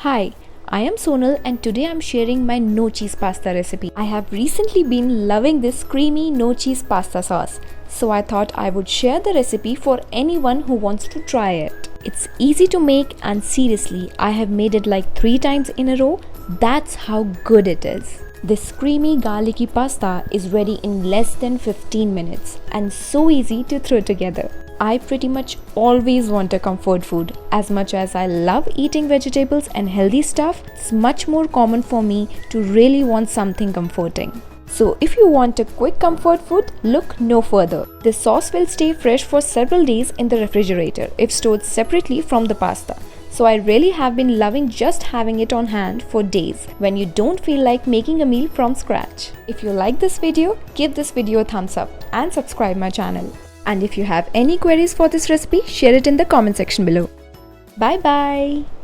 Hi, I am Sonal and today I'm sharing my no cheese pasta recipe. I have recently been loving this creamy no cheese pasta sauce, so I thought I would share the recipe for anyone who wants to try it. It's easy to make and seriously, I have made it like 3 times in a row. That's how good it is. This creamy garlicky pasta is ready in less than 15 minutes and so easy to throw together. I pretty much always want a comfort food. As much as I love eating vegetables and healthy stuff, it's much more common for me to really want something comforting. So if you want a quick comfort food, look no further. This sauce will stay fresh for several days in the refrigerator if stored separately from the pasta. So I really have been loving just having it on hand for days when you don't feel like making a meal from scratch. If you like this video, give this video a thumbs up and subscribe my channel. And if you have any queries for this recipe, share it in the comment section below. Bye bye.